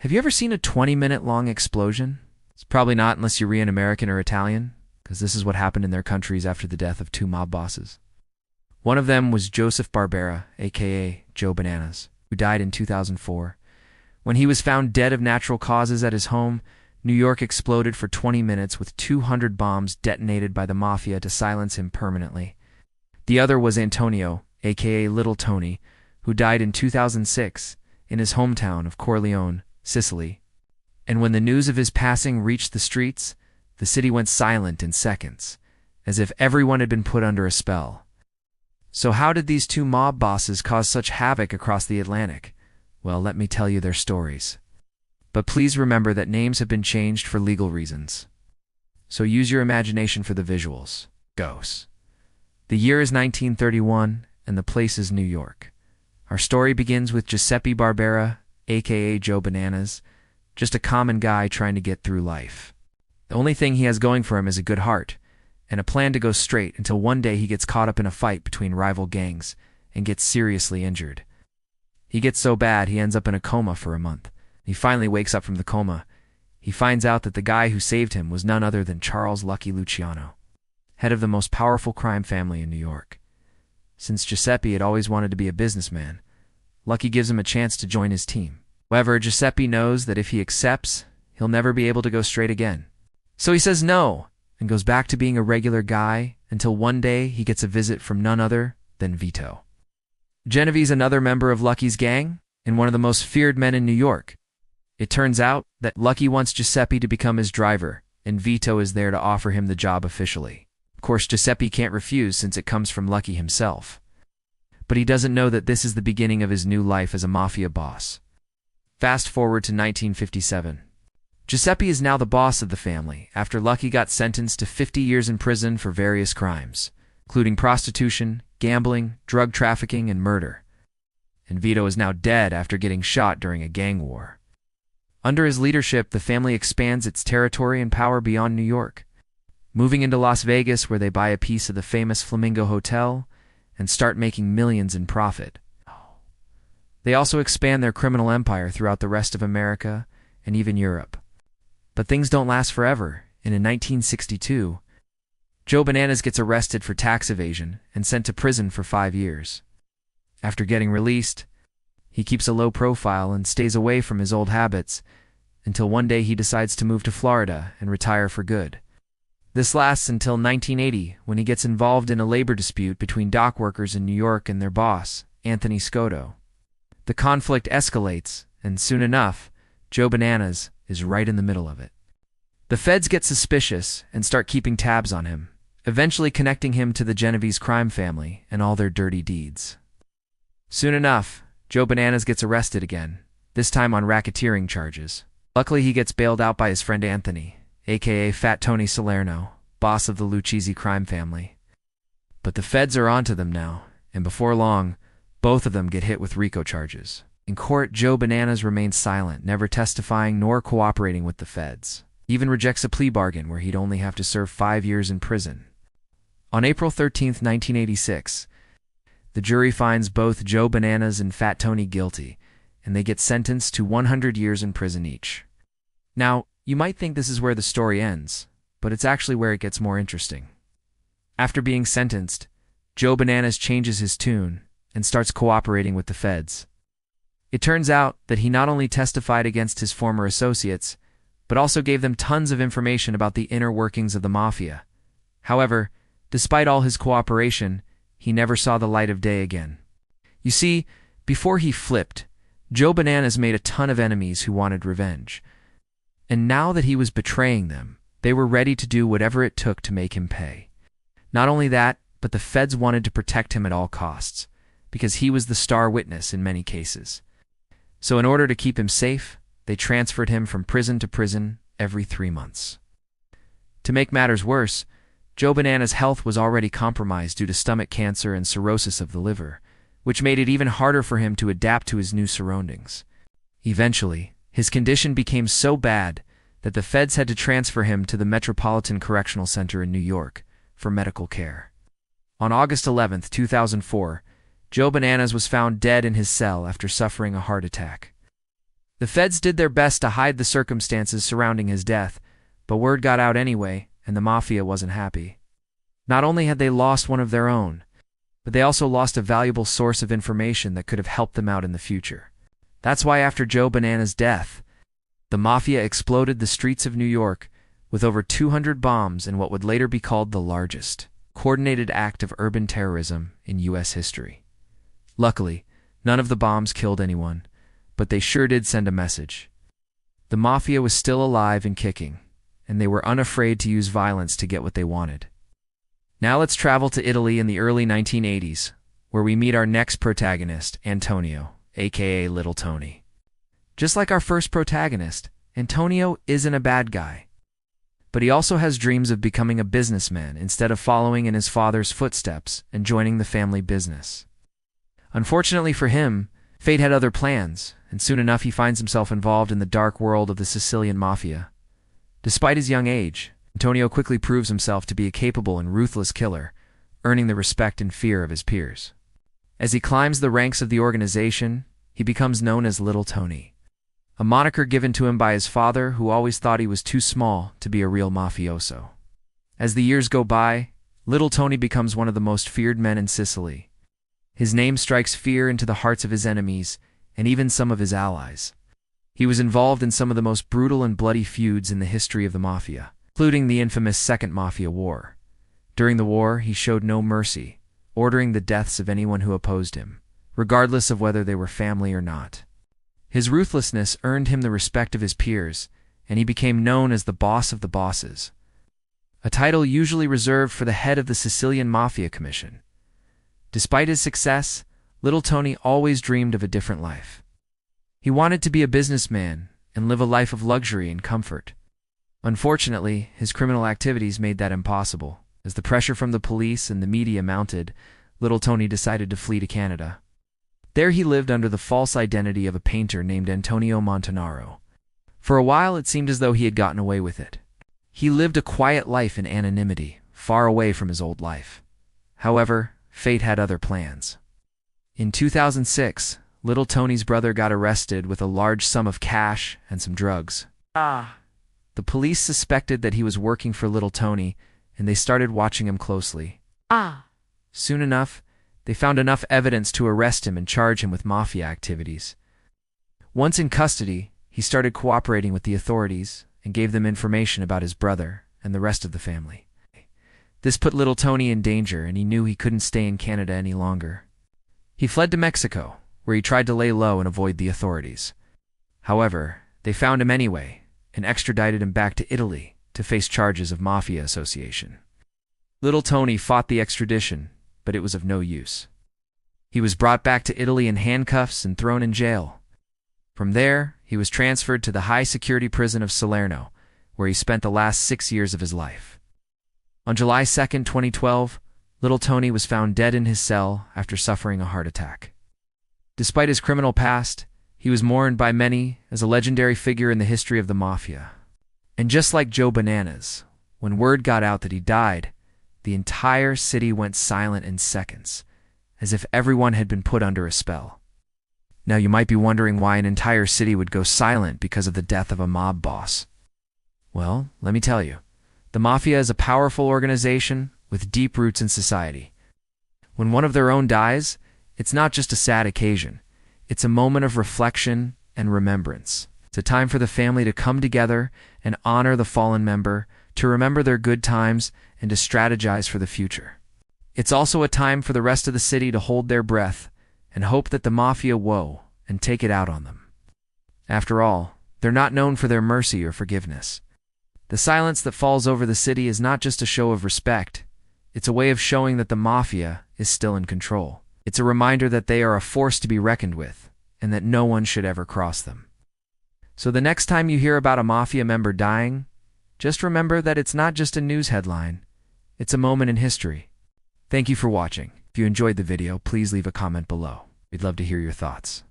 Have you ever seen a 20-minute long explosion? It's probably not unless you're American or Italian, because this is what happened in their countries after the death of two mob bosses. One of them was Joseph Barbera, a.k.a. Joe Bananas, who died in 2004. When he was found dead of natural causes at his home, New York exploded for 20 minutes with 200 bombs detonated by the Mafia to silence him permanently. The other was Antonio, a.k.a. Little Tony, who died in 2006 in his hometown of Corleone, Sicily. And when the news of his passing reached the streets, the city went silent in seconds, as if everyone had been put under a spell. So how did these two mob bosses cause such havoc across the Atlantic? Well, let me tell you their stories. But please remember that names have been changed for legal reasons. So use your imagination for the visuals. Ghosts. The year is 1931, and the place is New York. Our story begins with Giuseppe Barbera, a.k.a. Joe Bananas, just a common guy trying to get through life. The only thing he has going for him is a good heart, and a plan to go straight until one day he gets caught up in a fight between rival gangs and gets seriously injured. He gets so bad he ends up in a coma for a month. He finally wakes up from the coma. He finds out that the guy who saved him was none other than Charles Lucky Luciano, head of the most powerful crime family in New York. Since Giuseppe had always wanted to be a businessman, Lucky gives him a chance to join his team. However, Giuseppe knows that if he accepts, he'll never be able to go straight again. So he says no, and goes back to being a regular guy until one day he gets a visit from none other than Vito. Genevieve's another member of Lucky's gang, and one of the most feared men in New York. It turns out that Lucky wants Giuseppe to become his driver, and Vito is there to offer him the job officially. Of course, Giuseppe can't refuse since it comes from Lucky himself. But he doesn't know that this is the beginning of his new life as a mafia boss. Fast forward to 1957. Giuseppe is now the boss of the family after Lucky got sentenced to 50 years in prison for various crimes, including prostitution, gambling, drug trafficking, and murder. And Vito is now dead after getting shot during a gang war. Under his leadership, the family expands its territory and power beyond New York, moving into Las Vegas where they buy a piece of the famous Flamingo Hotel and start making millions in profit. They also expand their criminal empire throughout the rest of America and even Europe. But things don't last forever, and in 1962, Joe Bananas gets arrested for tax evasion and sent to prison for 5 years. After getting released, he keeps a low profile and stays away from his old habits until one day he decides to move to Florida and retire for good. This lasts until 1980, when he gets involved in a labor dispute between dock workers in New York and their boss, Anthony Scotto. The conflict escalates, and soon enough, Joe Bananas is right in the middle of it. The feds get suspicious and start keeping tabs on him, eventually connecting him to the Genevieve's crime family and all their dirty deeds. Soon enough, Joe Bananas gets arrested again, this time on racketeering charges. Luckily, he gets bailed out by his friend Anthony, a.k.a. Fat Tony Salerno, boss of the Lucchese crime family. But the feds are onto them now, and before long, both of them get hit with RICO charges. In court, Joe Bananas remains silent, never testifying nor cooperating with the feds. He even rejects a plea bargain where he'd only have to serve 5 years in prison. On April 13, 1986, the jury finds both Joe Bananas and Fat Tony guilty, and they get sentenced to 100 years in prison each. Now, you might think this is where the story ends, but it's actually where it gets more interesting. After being sentenced, Joe Bananas changes his tune and starts cooperating with the feds. It turns out that he not only testified against his former associates, but also gave them tons of information about the inner workings of the Mafia. However, despite all his cooperation, he never saw the light of day again. You see, before he flipped, Joe Bananas made a ton of enemies who wanted revenge. And now that he was betraying them, they were ready to do whatever it took to make him pay. Not only that, but the feds wanted to protect him at all costs, because he was the star witness in many cases. So in order to keep him safe, they transferred him from prison to prison every 3 months. To make matters worse, Joe Bananas' health was already compromised due to stomach cancer and cirrhosis of the liver, which made it even harder for him to adapt to his new surroundings. Eventually, his condition became so bad that the feds had to transfer him to the Metropolitan Correctional Center in New York for medical care. On August 11, 2004, Joe Bananas was found dead in his cell after suffering a heart attack. The feds did their best to hide the circumstances surrounding his death, but word got out anyway, and the Mafia wasn't happy. Not only had they lost one of their own, but they also lost a valuable source of information that could have helped them out in the future. That's why after Joe Banana's death, the Mafia exploded the streets of New York with over 200 bombs in what would later be called the largest coordinated act of urban terrorism in U.S. history. Luckily, none of the bombs killed anyone, but they sure did send a message. The Mafia was still alive and kicking, and they were unafraid to use violence to get what they wanted. Now let's travel to Italy in the early 1980s, where we meet our next protagonist, Antonio, aka Little Tony. Just like our first protagonist, Antonio isn't a bad guy. But he also has dreams of becoming a businessman instead of following in his father's footsteps and joining the family business. Unfortunately for him, fate had other plans, and soon enough he finds himself involved in the dark world of the Sicilian Mafia. Despite his young age, Antonio quickly proves himself to be a capable and ruthless killer, earning the respect and fear of his peers. As he climbs the ranks of the organization, he becomes known as Little Tony, a moniker given to him by his father, who always thought he was too small to be a real mafioso. As the years go by, Little Tony becomes one of the most feared men in Sicily. His name strikes fear into the hearts of his enemies and even some of his allies. He was involved in some of the most brutal and bloody feuds in the history of the Mafia, including the infamous Second Mafia War. During the war, he showed no mercy, ordering the deaths of anyone who opposed him, regardless of whether they were family or not. His ruthlessness earned him the respect of his peers, and he became known as the boss of the bosses, a title usually reserved for the head of the Sicilian Mafia Commission. Despite his success, Little Tony always dreamed of a different life. He wanted to be a businessman and live a life of luxury and comfort. Unfortunately, his criminal activities made that impossible. As the pressure from the police and the media mounted, Little Tony decided to flee to Canada. There he lived under the false identity of a painter named Antonio Montanaro. For a while it seemed as though he had gotten away with it. He lived a quiet life in anonymity, far away from his old life. However, fate had other plans. In 2006, Little Tony's brother got arrested with a large sum of cash and some drugs. The police suspected that he was working for Little Tony, and they started watching him closely. Soon enough, they found enough evidence to arrest him and charge him with mafia activities. Once in custody, he started cooperating with the authorities and gave them information about his brother and the rest of the family. This put Little Tony in danger, and he knew he couldn't stay in Canada any longer. He fled to Mexico, where he tried to lay low and avoid the authorities. However, they found him anyway and extradited him back to Italy to face charges of mafia association. Little Tony fought the extradition, but it was of no use. He was brought back to Italy in handcuffs and thrown in jail. From there, he was transferred to the high-security prison of Salerno, where he spent the last 6 years of his life. On July 2, 2012, Little Tony was found dead in his cell after suffering a heart attack. Despite his criminal past, he was mourned by many as a legendary figure in the history of the Mafia. And just like Joe Bananas, when word got out that he died, the entire city went silent in seconds, as if everyone had been put under a spell. Now you might be wondering why an entire city would go silent because of the death of a mob boss. Well, let me tell you. The Mafia is a powerful organization with deep roots in society. When one of their own dies, it's not just a sad occasion. It's a moment of reflection and remembrance. It's a time for the family to come together and honor the fallen member, to remember their good times, and to strategize for the future. It's also a time for the rest of the city to hold their breath and hope that the Mafia woe and take it out on them. After all, they're not known for their mercy or forgiveness. The silence that falls over the city is not just a show of respect. It's a way of showing that the Mafia is still in control. It's a reminder that they are a force to be reckoned with, and that no one should ever cross them. So the next time you hear about a Mafia member dying, just remember that it's not just a news headline. It's a moment in history. Thank you for watching. If you enjoyed the video, please leave a comment below. We'd love to hear your thoughts.